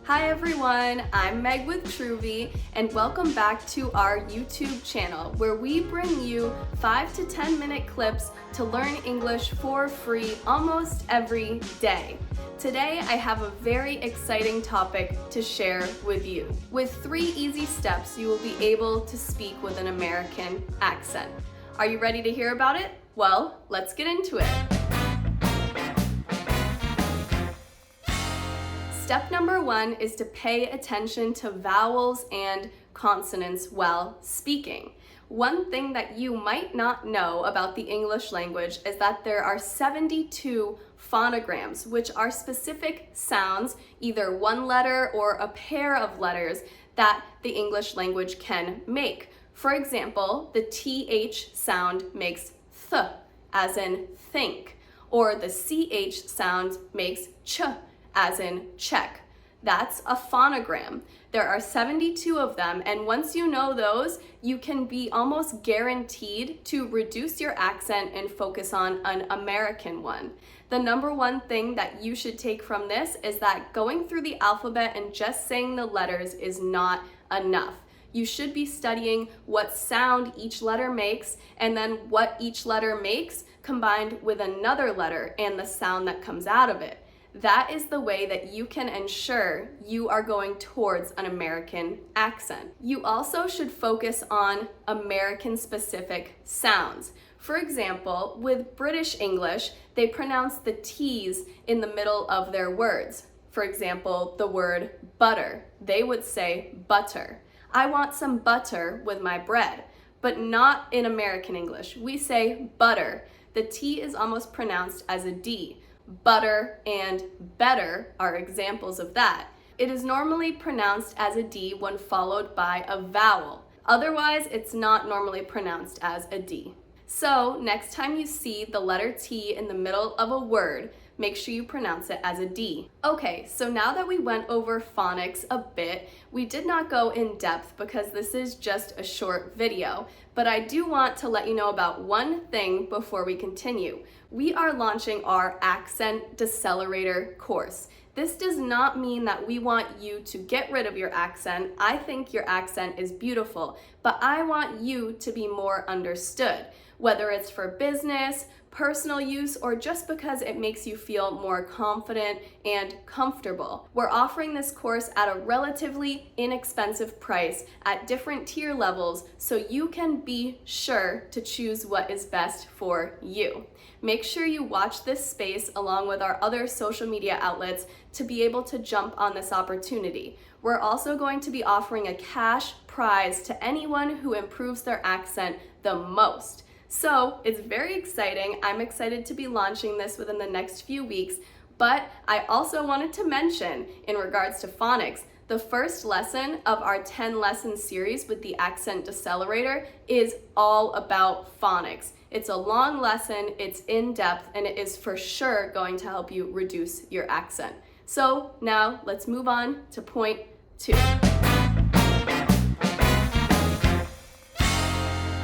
Hi everyone, I'm Meg with Truvy, and welcome back to our YouTube channel where we bring you 5 to 10 minute clips to learn English for free almost every day. Today I have a very exciting topic to share with you. With 3 easy steps, you will be able to speak with an American accent. Are you ready to hear about it? Well, let's get into it. Step number 1 is to pay attention to vowels and consonants while speaking. One thing that you might not know about the English language is that there are 72 phonograms, which are specific sounds, either one letter or a pair of letters, that the English language can make. For example, the TH sound makes th, as in think, or the CH sound makes ch, as in check. That's a phonogram. There are 72 of them, and once you know those, you can be almost guaranteed to reduce your accent and focus on an American one. The number one thing that you should take from this is that going through the alphabet and just saying the letters is not enough. You should be studying what sound each letter makes, and then what each letter makes combined with another letter and the sound that comes out of it. That is the way that you can ensure you are going towards an American accent. You also should focus on American-specific sounds. For example, with British English, they pronounce the T's in the middle of their words. For example, the word butter. They would say butter. I want some butter with my bread, but not in American English. We say butter. The T is almost pronounced as a D. Butter and better are examples of that. It is normally pronounced as a D when followed by a vowel. Otherwise, it's not normally pronounced as a D. So, next time you see the letter T in the middle of a word, make sure you pronounce it as a D. Okay, so now that we went over phonics a bit, we did not go in depth because this is just a short video, but I do want to let you know about one thing before we continue. We are launching our Accent Decelerator course. This does not mean that we want you to get rid of your accent. I think your accent is beautiful, but I want you to be more understood, whether it's for business, personal use, or just because it makes you feel more confident and comfortable. We're offering this course at a relatively inexpensive price at different tier levels so you can be sure to choose what is best for you. Make sure you watch this space along with our other social media outlets to be able to jump on this opportunity. We're also going to be offering a cash prize to anyone who improves their accent the most. So it's very exciting. I'm excited to be launching this within the next few weeks, but I also wanted to mention in regards to phonics, the first lesson of our 10 lesson series with the Accent Decelerator is all about phonics. It's a long lesson, it's in depth, and it is for sure going to help you reduce your accent. So now let's move on to point 2.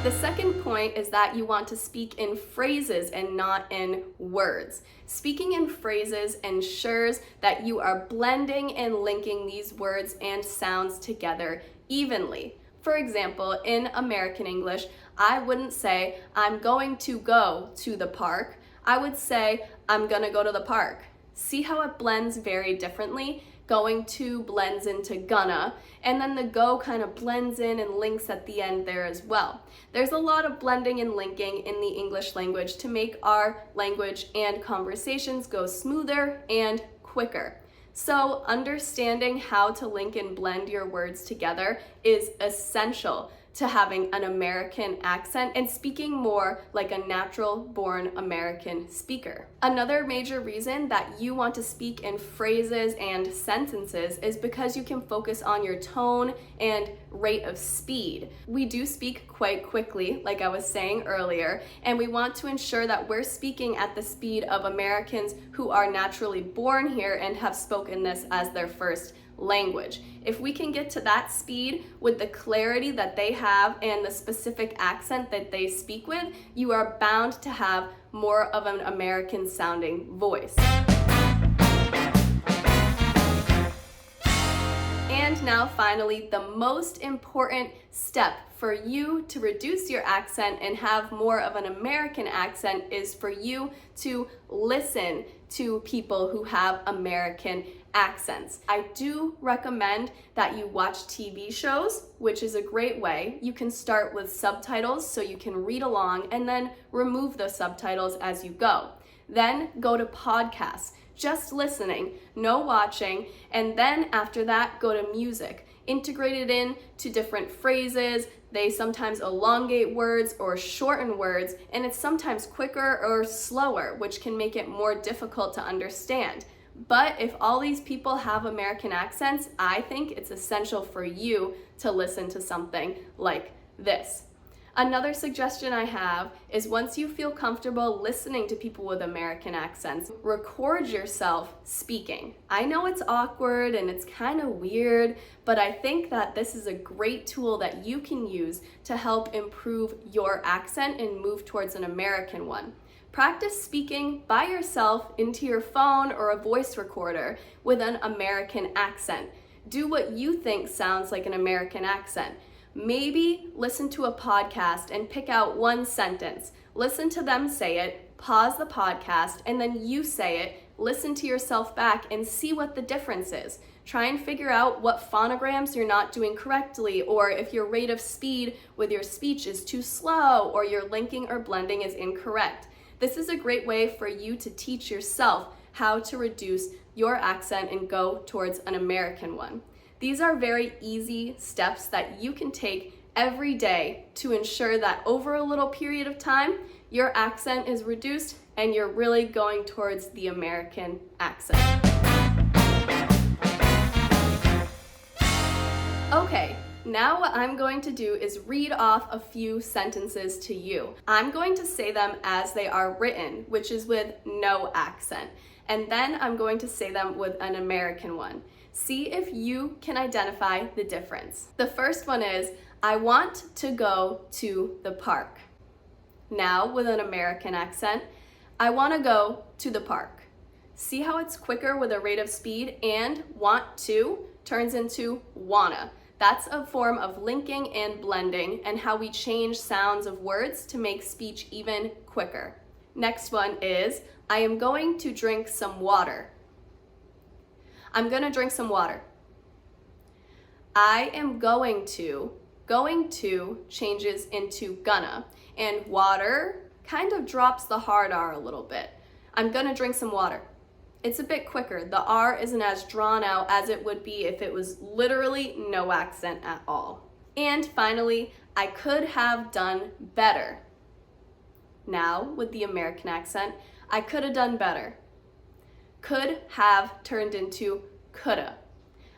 The second point is that you want to speak in phrases and not in words. Speaking in phrases ensures that you are blending and linking these words and sounds together evenly. For example, in American English, I wouldn't say, I'm going to go to the park. I would say, I'm gonna go to the park. See how it blends very differently? Going to blends into gonna, and then the go kind of blends in and links at the end there as well. There's a lot of blending and linking in the English language to make our language and conversations go smoother and quicker. So understanding how to link and blend your words together is essential to having an American accent and speaking more like a natural-born American speaker. Another major reason that you want to speak in phrases and sentences is because you can focus on your tone and rate of speed. We do speak quite quickly, like I was saying earlier, and we want to ensure that we're speaking at the speed of Americans who are naturally born here and have spoken this as their first language. If we can get to that speed with the clarity that they have and the specific accent that they speak with, you are bound to have more of an American sounding voice. And now finally, the most important step for you to reduce your accent and have more of an American accent is for you to listen to people who have American accents. I do recommend that you watch TV shows, which is a great way. You can start with subtitles so you can read along and then remove the subtitles as you go. Then go to podcasts, just listening, no watching, and then after that, go to music. Integrate it in to different phrases. They sometimes elongate words or shorten words, and it's sometimes quicker or slower, which can make it more difficult to understand. But if all these people have American accents, I think it's essential for you to listen to something like this. Another suggestion I have is once you feel comfortable listening to people with American accents, record yourself speaking. I know it's awkward and it's kind of weird, but I think that this is a great tool that you can use to help improve your accent and move towards an American one. Practice speaking by yourself into your phone or a voice recorder with an American accent. Do what you think sounds like an American accent. Maybe listen to a podcast and pick out one sentence. Listen to them say it, pause the podcast, and then you say it. Listen to yourself back and see what the difference is. Try and figure out what phonograms you're not doing correctly, or if your rate of speed with your speech is too slow, or your linking or blending is incorrect. This is a great way for you to teach yourself how to reduce your accent and go towards an American one. These are very easy steps that you can take every day to ensure that over a little period of time, your accent is reduced and you're really going towards the American accent. Okay, now what I'm going to do is read off a few sentences to you. I'm going to say them as they are written, which is with no accent, and then I'm going to say them with an American one. See if you can identify the difference. The first one is, I want to go to the park. Now with an American accent, I want to go to the park. See how it's quicker with a rate of speed, and want to turns into wanna. That's a form of linking and blending and how we change sounds of words to make speech even quicker. Next one is, I am going to drink some water. I'm gonna drink some water. I am going to changes into gonna, and water kind of drops the hard R a little bit. I'm gonna drink some water. It's a bit quicker. The R isn't as drawn out as it would be if it was literally no accent at all. And finally, I could have done better. Now, with the American accent, I could have done better. Could have turned into coulda.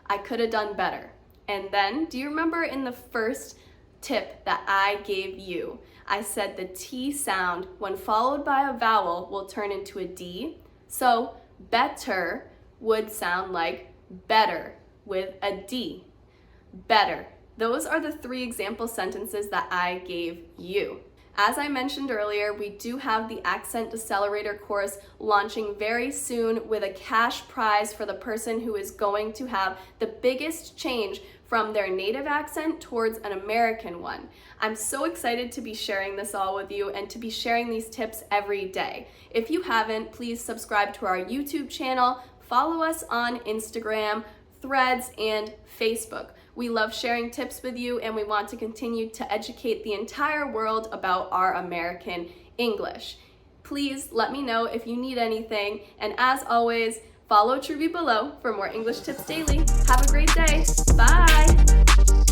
I could have done better. And then, do you remember in the first tip that I gave you, I said the T sound, when followed by a vowel, will turn into a D. So, better would sound like better with a D. Better. Those are the 3 example sentences that I gave you. As I mentioned earlier, we do have the Accent Decelerator course launching very soon with a cash prize for the person who is going to have the biggest change from their native accent towards an American one. I'm so excited to be sharing this all with you and to be sharing these tips every day. If you haven't, please subscribe to our YouTube channel, follow us on Instagram, Threads, and Facebook. We love sharing tips with you, and we want to continue to educate the entire world about our American English. Please let me know if you need anything, and as always, follow Truby below for more English tips daily. Have a great day. Bye.